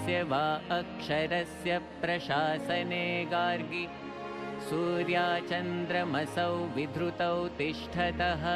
यस्य वा अक्षरस्य प्रशासने गार्गि सूर्याचन्द्रमसौ विधृतौ तिष्ठतः।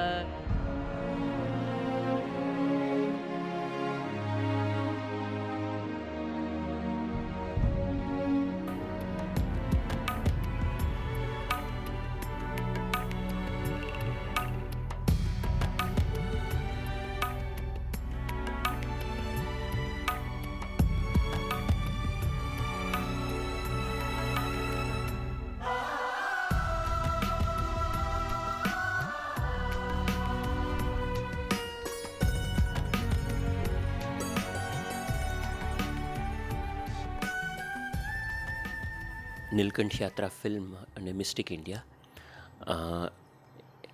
નીલકંઠ યાત્રા ફિલ્મ અને મિસ્ટિક ઇન્ડિયા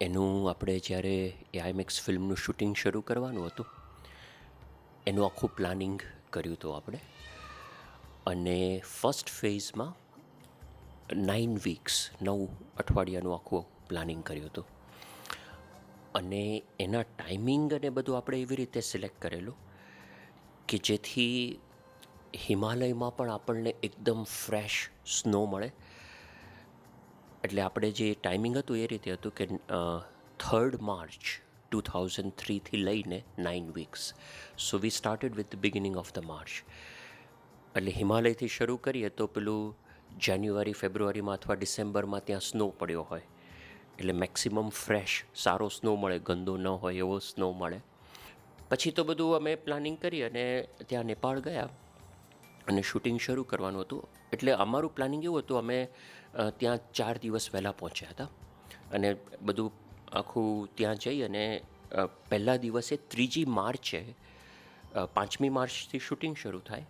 એનું આપણે જ્યારે આઈમેક્સ ફિલ્મનું શૂટિંગ શરૂ કરવાનું હતું એનું આખું પ્લાનિંગ કર્યું હતું આપણે. અને ફર્સ્ટ ફેઝમાં 9 વીક્સ 9 અઠવાડિયાનું આખું પ્લાનિંગ કર્યું હતું. અને એના ટાઈમિંગ અને બધું આપણે એવી રીતે સિલેક્ટ કરેલું કે જેથી હિમાલયમાં પણ આપણને એકદમ ફ્રેશ સ્નો મળે. એટલે આપણે જે ટાઈમિંગ હતું એ રીતે હતું કે 3rd March 2003થી લઈને 9 weeks. So we started with the beginning of the March. એટલે હિમાલયથી શરૂ કરીએ તો પેલું જાન્યુઆરી ફેબ્રુઆરીમાં અથવા ડિસેમ્બરમાં ત્યાં સ્નો પડ્યો હોય એટલે મેક્સિમમ ફ્રેશ સારો સ્નો મળે, ગંદો ન હોય એવો સ્નો મળે. પછી તો બધું અમે પ્લાનિંગ કરી અને ત્યાં નેપાળ ગયા અને શૂટિંગ શરૂ કરવાનું હતું. એટલે અમારું પ્લાનિંગ એવું હતું, અમે ત્યાં 4 દિવસ વહેલા પહોંચ્યા હતા અને બધું આખું ત્યાં જઈ અને પહેલા દિવસે 3જી માર્ચે 5મી માર્ચથી શૂટિંગ શરૂ થાય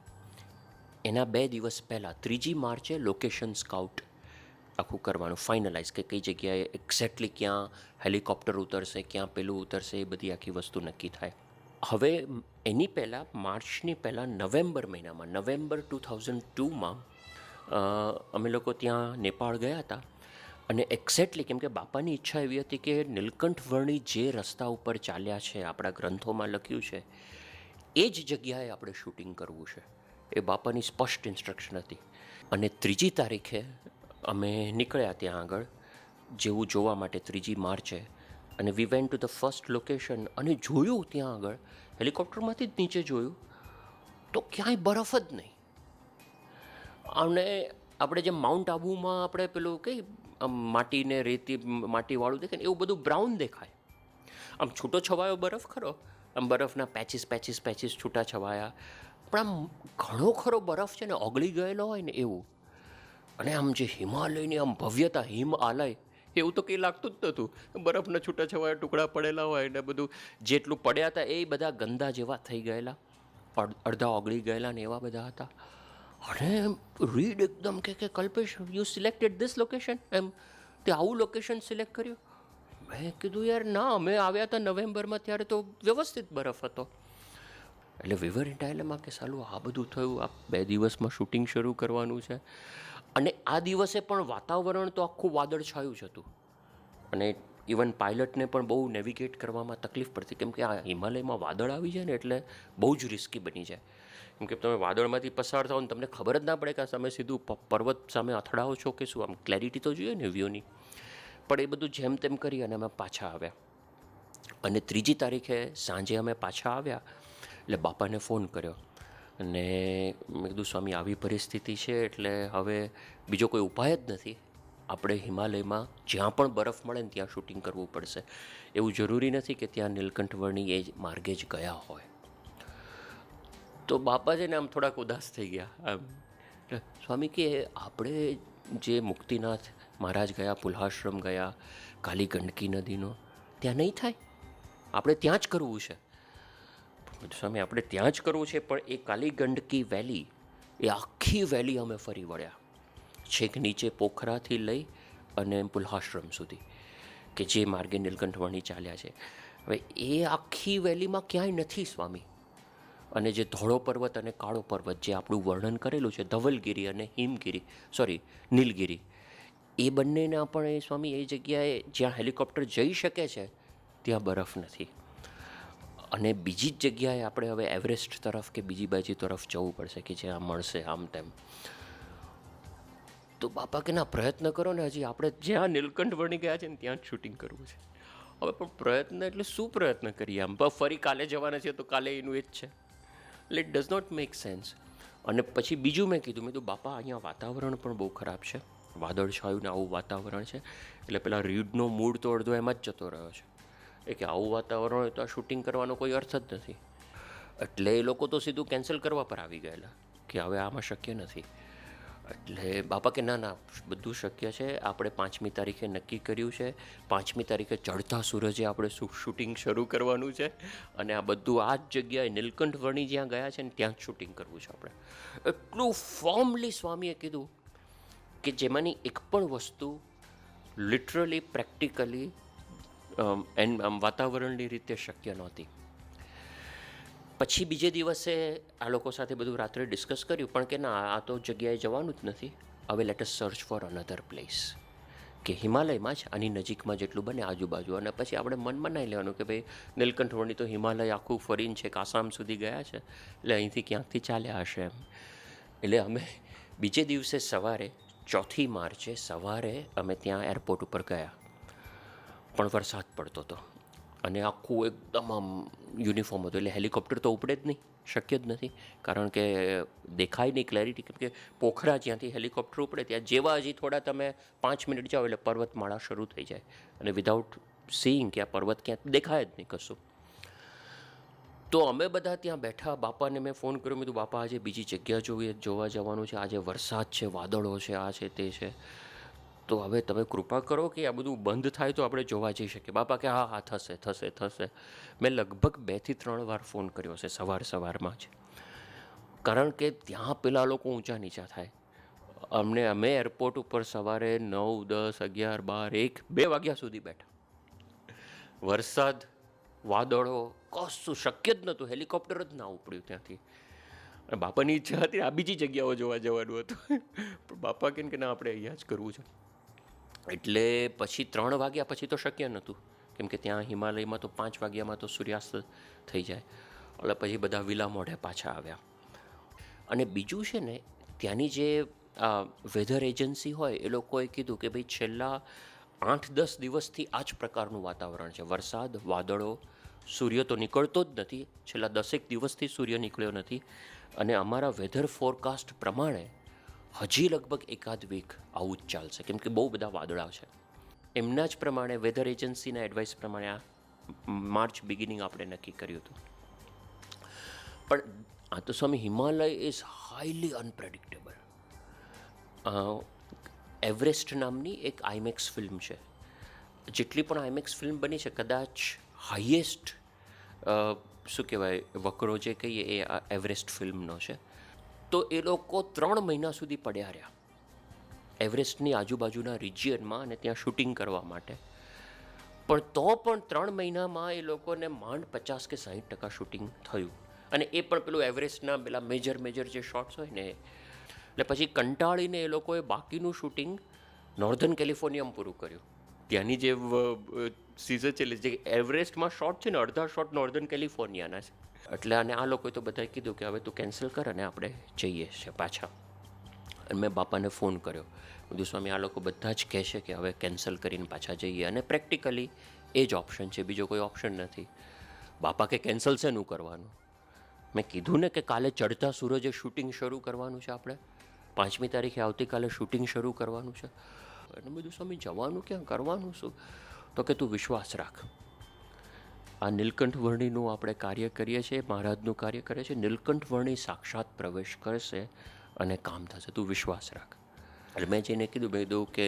એના 2 દિવસ પહેલાં 3જી માર્ચે લોકેશન સ્કાઉટ આખું કરવાનું, ફાઇનલાઇઝ કે કઈ જગ્યાએ એક્ઝેક્ટલી ક્યાં હેલિકોપ્ટર ઉતરશે, ક્યાં પેલું ઉતરશે, એ બધી આખી વસ્તુ નક્કી થાય. હવે એની પહેલાં માર્ચની પહેલાં નવેમ્બર મહિનામાં, નવેમ્બર 2002માં અમે લોકો ત્યાં નેપાળ ગયા હતા. અને એક્ઝેક્ટલી કેમ કે બાપાની ઈચ્છા એવી હતી કે નીલકંઠ વર્ણી જે રસ્તા ઉપર ચાલ્યા છે, આપણા ગ્રંથોમાં લખ્યું છે, એ જ જગ્યાએ આપણે શૂટિંગ કરવું છે. એ બાપાની સ્પષ્ટ ઇન્સ્ટ્રક્શન હતી. અને 3જી તારીખે અમે નીકળ્યા ત્યાં આગળ જેવું જોવા માટે 3જી માર્ચે. અને we went to the first location અને જોયું ત્યાં આગળ હેલિકોપ્ટરમાંથી જ નીચે જોયું તો ક્યાંય બરફ જ નહીં. અને આપણે જેમ માઉન્ટ આબુમાં આપણે પેલું કઈ આમ માટીને રેતી માટીવાળું દેખાય ને એવું બધું બ્રાઉન દેખાય. આમ છૂટો છવાયો બરફ ખરો, આમ બરફના પેચીસ છૂટા છવાયા, પણ આમ ઘણો ખરો બરફ છે ને ઓગળી ગયેલો હોય ને એવું. અને આમ જે હિમાલયની આમ ભવ્યતા, હિમ આલય, એવું તો કંઈ લાગતું જ નહોતું. બરફના છૂટા છવાયા ટુકડા પડેલા હોય ને બધું જેટલું પડ્યા હતા એ બધા ગંદા જેવા થઈ ગયેલા, અડધા ઓગળી ગયેલા ને એવા બધા હતા. અને રીડ એકદમ કે Kalpesh you selected this location, એમ તે આવું લોકેશન સિલેક્ટ કર્યું. મેં કીધું યાર ના, અમે આવ્યા હતા નવેમ્બરમાં ત્યારે તો વ્યવસ્થિત બરફ હતો. એટલે વિવર ઇન ડાયલેમાં કે સાલું આ બધું થયું, આ 2 દિવસમાં શૂટિંગ શરૂ કરવાનું છે. અને આ દિવસે પણ વાતાવરણ તો આખું વાદળછાયું જ હતું. અને ઇવન પાયલટને પણ બહુ નેવિગેટ કરવામાં તકલીફ પડતી, કેમ કે આ હિમાલયમાં વાદળ આવી જાય ને એટલે બહુ જ રિસ્કી બની જાય. કેમ કે તમે વાદળમાંથી પસાર થાઓ ને તમને ખબર જ ના પડે કે તમે સીધું પર્વત સામે અથડાઓ છો કે શું. આમ ક્લેરિટી તો જોઈએ ને વ્યૂની. પણ એ બધું જેમ તેમ કરી અને અમે પાછા આવ્યા. અને 3જી તારીખે સાંજે અમે પાછા આવ્યા એટલે બાપાને ફોન કર્યો અને મેં કીધું સ્વામી આવી પરિસ્થિતિ છે એટલે હવે બીજો કોઈ ઉપાય જ નથી, આપણે હિમાલયમાં જ્યાં પણ બરફ મળે ને ત્યાં શૂટિંગ કરવું પડશે. એવું જરૂરી નથી કે ત્યાં નીલકંઠ વર્ણી એ જ માર્ગે જ ગયા હોય. તો બાપા છે ને આમ થોડાક ઉદાસ થઈ ગયા. આમ સ્વામી કે આપણે જે મુક્તિનાથ મહારાજ ગયા, પુલ્હાશ્રમ ગયા, કાલી ગંડકી નદીનો, ત્યાં નહીં થાય, આપણે ત્યાં જ કરવું છે. સ્વામી આપણે ત્યાં જ કરવું છે, પણ એ કાલી ગંડકી વેલી, એ આખી વેલી અમે ફરી વળ્યા છેક નીચે પોખરાથી લઈ અને પુલ્હાશ્રમ સુધી કે જે માર્ગે નીલકંઠ વર્ણી ચાલ્યા છે. હવે એ આખી વેલીમાં ક્યાંય નથી સ્વામી. અને જે ધોળો પર્વત અને કાળો પર્વત જે આપણું વર્ણન કરેલું છે, ધવલગીરી અને નીલગિરી, એ બંનેના પણ એ સ્વામી એ જગ્યાએ જ્યાં હેલિકોપ્ટર જઈ શકે છે ત્યાં બરફ નથી. અને બીજી જ જગ્યાએ આપણે હવે એવરેસ્ટ તરફ કે બીજી બાજુ તરફ જવું પડશે કે જ્યાં મળશે આમ તેમ. તો બાપા કે ના, પ્રયત્ન કરો ને, હજી આપણે જ્યાં નીલકંઠ વર્ણી ગયા છે ને ત્યાં જ શૂટિંગ કરવું છે. હવે પણ પ્રયત્ન એટલે શું પ્રયત્ન કરીએ? આમ ફરી કાલે જવાના છે તો કાલે એનું એ જ છે, એટલે it does not make sense. અને પછી બીજું મેં કીધું બાપા અહીંયા વાતાવરણ પણ બહુ ખરાબ છે, વાદળછાયું ને આવું વાતાવરણ છે, એટલે પેલા રીડનો મૂડ તો અડધો એમાં જ જતો રહ્યો છે. એ કે આવું વાતાવરણ હોય તો આ શૂટિંગ કરવાનો કોઈ અર્થ જ નથી. એટલે એ લોકો તો સીધું કેન્સલ કરવા પર આવી ગયેલા કે હવે આમાં શક્ય નથી. એટલે બાપા કે ના ના, બધું શક્ય છે. આપણે 5મી તારીખે નક્કી કર્યું છે, 5મી તારીખે ચડતા સૂરજે આપણે શૂટિંગ શરૂ કરવાનું છે, અને આ બધું આ જ જગ્યાએ નીલકંઠ વર્ણી જ્યાં ગયા છે ને ત્યાં જ શૂટિંગ કરવું છે આપણે. એટલું ફોર્મલી સ્વામીએ કીધું કે જેમાંની એક પણ વસ્તુ લિટરલી પ્રેક્ટિકલી વાતાવરણની રીતે શક્ય નહોતી. પછી બીજે દિવસે આ લોકો સાથે બધું રાત્રે ડિસ્કસ કર્યું, પણ કે ના, આ તો જગ્યાએ જવાનું જ નથી. હવે let us search for another place, કે હિમાલયમાં જ આની નજીકમાં જેટલું બને આજુબાજુ. અને પછી આપણે મન બનાવી લેવાનું કે ભાઈ નીલકંઠ વર્ણી તો હિમાલય આખું ફરીને છે, આસામ સુધી ગયા છે, એટલે અહીંથી ક્યાંકથી ચાલ્યા હશે એમ. એટલે અમે બીજે દિવસે સવારે 4મી માર્ચે સવારે અમે ત્યાં એરપોર્ટ ઉપર ગયા, પણ વરસાદ પડતો હતો અને આખું એકદમ આમ યુનિફોર્મ હતું, એટલે હેલિકોપ્ટર તો ઉપડે જ નહીં, શક્ય જ નથી, કારણ કે દેખાય નહીં ક્લેરિટી. કેમ કે પોખરા જ્યાંથી હેલિકોપ્ટર ઉપડે ત્યાં જેવા હજી થોડા તમે 5 મિનિટ જાઓ એટલે પર્વતમાળા શરૂ થઈ જાય, અને વિધાઉટ સીઈંગ કે આ પર્વત ક્યાંક દેખાય જ નહીં કશું. તો અમે બધા ત્યાં બેઠા. બાપાને મેં ફોન કર્યો, મેં કીધું બાપા આજે બીજી જગ્યા જોવા જવાનું છે, આજે વરસાદ છે, વાદળો છે, આ છે તે છે, તો હવે તમે કૃપા કરો કે આ બધું બંધ થાય તો આપણે જોવા જઈ શકીએ. બાપા કે હા હા, થશે થશે થશે. મેં લગભગ 2 થી 3 વાર ફોન કર્યો છે સવારમાં જ, કારણ કે ત્યાં પેલા લોકો ઊંચા નીચા થાય. અમે એરપોર્ટ ઉપર સવારે 9, 10, 11, 12, 1, 2 વાગ્યા સુધી બેઠા. વરસાદ, વાદળો, કશું શક્ય જ નહોતું, હેલિકોપ્ટર જ ના ઉપડ્યું ત્યાંથી. બાપાની ઈચ્છા હતી આ બીજી જગ્યાઓ જોવા જવાનું હતું, પણ બાપા કહે કે ના, આપણે અહીંયા જ કરવું છે. એટલે પછી 3 વાગ્યા પછી તો શક્ય નહોતું, કેમ કે ત્યાં હિમાલયમાં તો 5 વાગ્યામાં તો સૂર્યાસ્ત થઈ જાય. એટલે પછી બધા વિલા મોઢે પાછા આવ્યા. અને બીજું છે ને, ત્યાંની જે વેધર એજન્સી હોય એ લોકોએ કીધું કે ભાઈ છેલ્લા 8-10 દિવસથી આ જ પ્રકારનું વાતાવરણ છે, વરસાદ, વાદળો, સૂર્ય તો નીકળતો જ નથી, છેલ્લા 10 દિવસથી સૂર્ય નીકળ્યો નથી. અને અમારા વેધર ફોરકાસ્ટ પ્રમાણે હજી લગભગ 1 વીક આવું જ ચાલશે, કેમ કે બહુ બધા વાદળા છે. એમના જ પ્રમાણે વેધર એજન્સીના એડવાઇસ પ્રમાણે આ માર્ચ બિગિનિંગ આપણે નક્કી કર્યું હતું. પણ આ તો સ્વામી, Himalaya is highly unpredictable. Everest નામની એક આઈમેક્સ ફિલ્મ છે, જેટલી પણ આઈમેક્સ ફિલ્મ બની છે કદાચ હાઈએસ્ટ શું કહેવાય વકરો જે કહીએ એ આ એવરેસ્ટ ફિલ્મનો છે. તો એ લોકો 3 મહિના સુધી પડ્યા રહ્યા એવરેસ્ટની આજુબાજુના રિજિયનમાં અને ત્યાં શૂટિંગ કરવા માટે. પણ તો પણ 3 મહિનામાં એ લોકોને માંડ 50 કે 60% શૂટિંગ થયું, અને એ પણ પેલું એવરેસ્ટના પેલા મેજર જે શોટ્સ હોય ને. એટલે પછી કંટાળીને એ લોકોએ બાકીનું શૂટિંગ નોર્ધન કેલિફોર્નિયામાં પૂરું કર્યું. ત્યાંની જે સીઝન છે, જે એવરેસ્ટમાં શોટ છે ને, અડધા શોટ નોર્ધન કેલિફોર્નિયાના છે. એટલે અને આ લોકોએ તો બધાએ કીધું કે હવે તું કેન્સલ કર અને આપણે જઈએ છીએ પાછા. અને મેં બાપાને ફોન કર્યો, કીધું સ્વામી, આ લોકો બધા જ કહે છે કે હવે કેન્સલ કરીને પાછા જઈએ, અને પ્રેક્ટિકલી એ જ ઓપ્શન છે, બીજો કોઈ ઓપ્શન નથી. બાપા કે કેન્સલ શેનું કરવાનું? મેં કીધું ને કે કાલે ચડતા સૂરજે શૂટિંગ શરૂ કરવાનું છે, આપણે 5મી તારીખે આવતીકાલે શૂટિંગ શરૂ કરવાનું છે. અને બધું સ્વામી, જવાનું ક્યાં, કરવાનું શું? તો કે તું વિશ્વાસ રાખ, આ નીલકંઠ વર્ણીનું આપણે કાર્ય કરીએ છીએ, મહારાજનું કાર્ય કરે છે, નીલકંઠ વર્ણી સાક્ષાત પ્રવેશ કરશે અને કામ થશે, તું વિશ્વાસ રાખ. એટલે મેં જઈને કીધું, મેં કીધું કે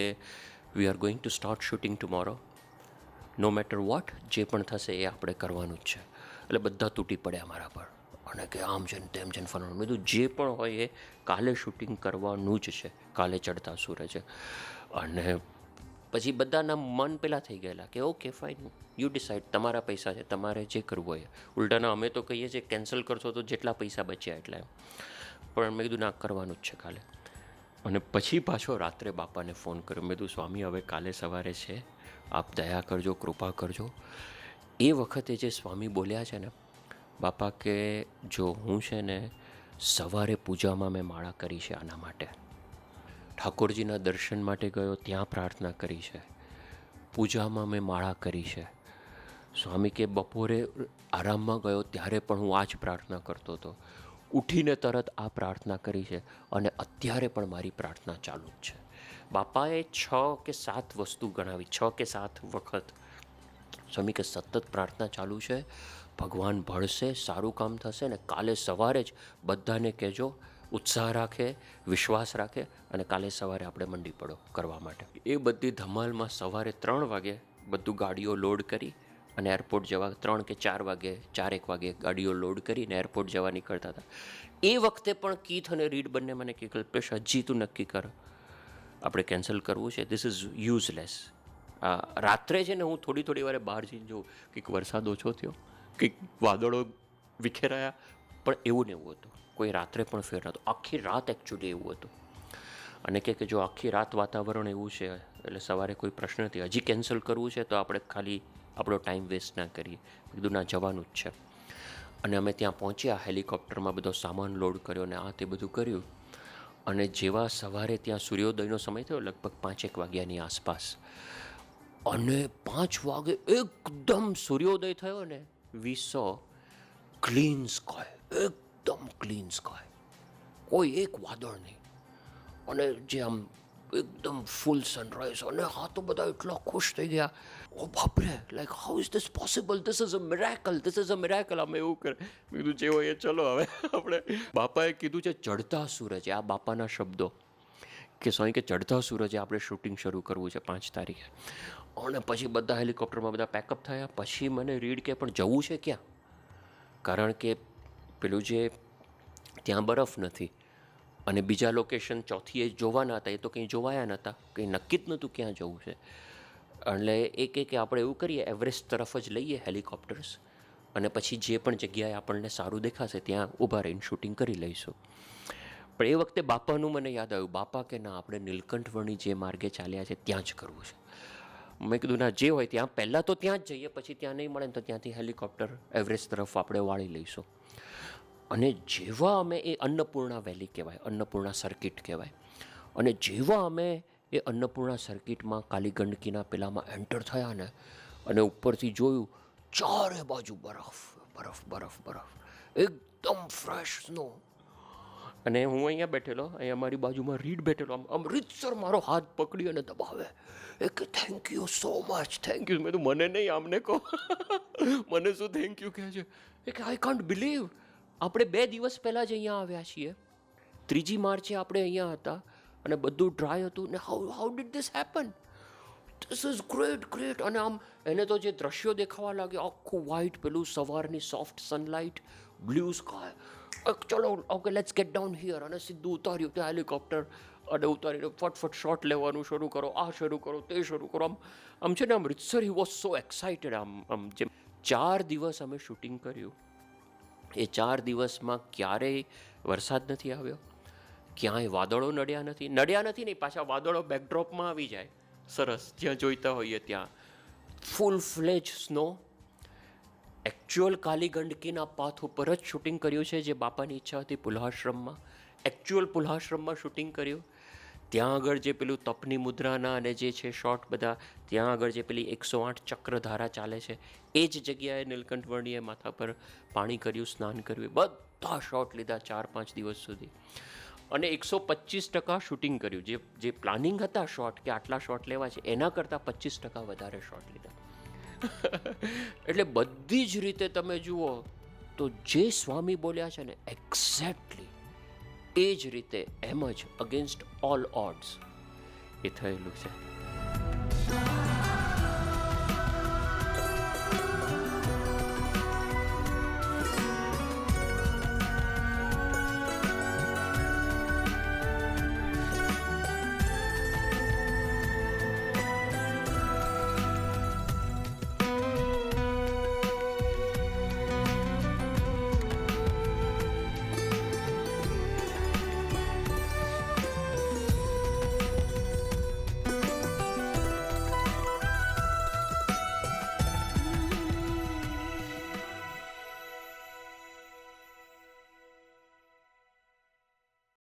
we are going to start shooting tomorrow, no matter what, જે પણ થશે એ આપણે કરવાનું જ છે. એટલે બધા તૂટી પડ્યા મારા પર, અને કે આમ છે ને તેમ છે ને ફલાણું. મેં કીધું જે પણ હોય એ કાલે શૂટિંગ કરવાનું જ છે, કાલે ચડતા સૂરજે. અને પછી બધાના મન પેલા થઈ ગયેલા કે ઓકે ફાઇન, યુ ડિસાઇડ, તમારા પૈસા છે, તમારે જે કરવું હોય. ઉલટાના અમે તો કહીએ છીએ કેન્સલ કરશો તો જેટલા પૈસા બચ્યા એટલા એમ. પણ મેં કીધું ના, કરવાનું જ છે કાલે. અને પછી પાછો રાત્રે બાપાને ફોન કર્યો, મેં કીધું સ્વામી, હવે કાલે સવારે છે, આપ દયા કરજો, કૃપા કરજો. એ વખતે જે સ્વામી બોલ્યા છે ને, બાપા કે જો હું છે ને સવારે પૂજામાં મેં માળા કરી છે આના માટે, ઠાકોરજીના દર્શન માટે ગયો ત્યાં પ્રાર્થના કરી છે, પૂજામાં મેં માળા કરી છે, સ્વામી કે બપોરે આરામમાં ગયો ત્યારે પણ હું આ જ પ્રાર્થના કરતો હતો, ઉઠીને તરત આ પ્રાર્થના કરી છે અને અત્યારે પણ મારી પ્રાર્થના ચાલુ જ છે. બાપાએ 6 કે 7 વસ્તુ ગણાવી, 6 કે 7 વખત. સ્વામી કે સતત પ્રાર્થના ચાલુ છે, ભગવાન ભળશે, સારું કામ થશે ને કાલે સવારે જ બધાને કહેજો, ઉત્સાહ રાખે, વિશ્વાસ રાખે અને કાલે સવારે આપણે મંડી પડો કરવા માટે. એ બધી ધમાલમાં સવારે 3 વાગે બધું ગાડીઓ લોડ કરી અને એરપોર્ટ જવા 3 કે 4 વાગે 4-1 વાગે ગાડીઓ લોડ કરીને એરપોર્ટ જવા નીકળતા હતા. એ વખતે પણ કીથ અને રીડ બંને મને કે કલ્પેશ હજી તું નક્કી કર, આપણે કેન્સલ કરવું છે, ધીસ ઇઝ યુઝલેસ. રાત્રે છે ને હું થોડી વારે બહાર જઈને જોઉં કંઈક વરસાદ ઓછો થયો, કંઈક વાદળો વિખેરાયા, પણ એવું ને એવું હતું, કોઈ રાત્રે પણ ફેર નહોતો. આખી રાત એકચ્યુઅલી એવું હતું. અને કે જો આખી રાત વાતાવરણ એવું છે એટલે સવારે કોઈ પ્રશ્ન નથી, હજી કેન્સલ કરવું છે તો આપણે ખાલી આપણો ટાઈમ વેસ્ટ ના કરીએ. કીધું ના, જવાનું જ છે. અને અમે ત્યાં પહોંચ્યા, હેલિકોપ્ટરમાં બધો સામાન લોડ કર્યો ને આ તે બધું કર્યું. અને જેવા સવારે ત્યાં સૂર્યોદયનો સમય થયો લગભગ 5-1 વાગ્યાની આસપાસ, અને 5 વાગે એકદમ સૂર્યોદય થયો ને, વી સો ક્લીન સ્કાય, એકદમ ક્લીન સ્કાય, કોઈ એક વાદળ નહીં, અને જે આમ એકદમ ફૂલ સનરાઈઝ. અને હા તો બધા એટલા ખુશ થઈ ગયા, ઓ બાપરે, like how is this possible, this is a miracle, this is a miracle. અમે એવું કરે, મેં કીધું જે હોય એ ચલો હવે આપણે. બાપાએ કીધું છે ચડતા સૂરજે, આ બાપાના શબ્દો કે સ્વામી કે ચડતા સૂરજે આપણે શૂટિંગ શરૂ કરવું છે 5 તારીખે. અને પછી બધા હેલિકોપ્ટરમાં બધા પેકઅપ થયા. પછી મને રીડ કે પણ જવું છે ક્યાં, કારણ કે પેલું જે ત્યાં બરફ નથી અને બીજા લોકેશન ચોથી એ જોવાના હતા, એ તો કંઈ જોવાયા નહોતા, કંઈ નક્કી જ નહોતું ક્યાં જવું છે. એટલે એ કે આપણે એવું કરીએ, એવરેસ્ટ તરફ જ લઈએ હેલિકોપ્ટર્સ અને પછી જે પણ જગ્યાએ આપણને સારું દેખાશે ત્યાં ઊભા રહીને શૂટિંગ કરી લઈશું. પણ એ વખતે બાપાનું મને યાદ આવ્યું, બાપા કે ના, આપણે નીલકંઠવર્ણી જે માર્ગે ચાલ્યા છે ત્યાં જ કરવું છે. મેં કીધું ના, જે હોય ત્યાં પહેલાં તો ત્યાં જ જઈએ, પછી ત્યાં નહીં મળે ને તો ત્યાંથી હેલિકોપ્ટર એવરેસ્ટ તરફ આપણે વાળી લઈશું. અને જેવા અમે એ અન્નપૂર્ણા વેલી કહેવાય, અન્નપૂર્ણા સર્કિટ કહેવાય, અને જેવા અમે એ અન્નપૂર્ણા સર્કિટમાં કાલીગંડકીના પેલામાં એન્ટર થયા ને, અને ઉપરથી જોયું, ચારે બાજુ બરફ બરફ બરફ બરફ, એકદમ ફ્રેશ સ્નો. અને હું અહીંયા બેઠેલો, અહીંયા મારી બાજુમાં રીડ બેઠેલો, આમ રીતસર મારો હાથ પકડી અને દબાવે, એ કે thank you so much, thank you. મેં તો મને નહીં, આમને કહો મને શું થેન્ક યુ કહે છે. એ કે આઈ કાન્ટ બિલીવ, આપણે 2 દિવસ પહેલાં જ અહીંયા આવ્યા છીએ, 3 માર્ચે આપણે અહીંયા હતા અને બધું ડ્રાય હતું ને how did this happen, this is great great. અને આમ એને તો જે દ્રશ્યો દેખાવા લાગ્યા, આખું વ્હાઇટ, પેલું સવારની સોફ્ટ સનલાઇટ, બ્લુ સ્કાય, ચલો okay let's gate down here. અને સીધું ઉતાર્યું ત્યાં હેલિકોપ્ટર, અને ઉતારીને ફટફટ શોટ લેવાનું શરૂ કરો, આ શરૂ કરો, તે શરૂ કરો. આમ છે ને, આમ રીતસર હી વોઝ સો એક્સાઇટેડ. આમ જેમ 4 દિવસ અમે શૂટિંગ કર્યું, એ 4 દિવસમાં ક્યારેય વરસાદ નથી આવ્યો, ક્યાંય વાદળો નડ્યા નથી નહીં, પાછા વાદળો બેકડ્રોપમાં આવી જાય, સરસ, જ્યાં જોઈતા હોઈએ ત્યાં ફૂલ ફ્લેજ સ્નો. એકચ્યુઅલ કાલીગંડકીના પાથ ઉપર જ શૂટિંગ કર્યું છે, જે બાપાની ઈચ્છા હતી પુલ્હાશ્રમમાં, એકચ્યુઅલ પુલ્હાશ્રમમાં શૂટિંગ કર્યું. ત્યાં આગળ જે પેલું તપની મુદ્રાના અને જે છે શોટ બધા, ત્યાં આગળ જે પેલી 108 ચક્રધારા ચાલે છે, એ જ જગ્યાએ નીલકંઠવર્ણીએ માથા પર પાણી કર્યું, સ્નાન કર્યું, બધા શોટ લીધા 4-5 દિવસ સુધી. અને 125% શૂટિંગ કર્યું. જે પ્લાનિંગ હતા શોટ કે આટલા શોટ લેવા છે, એના કરતાં 25% વધારે શોટ લીધા. એટલે બધી જ રીતે તમે જુઓ તો જે સ્વામી બોલ્યા છે ને, એક્ઝેક્ટલી એ જ રીતે એમ જ અગેન્સ્ટ ઓલ ઓડ્સ એ થયેલું છે.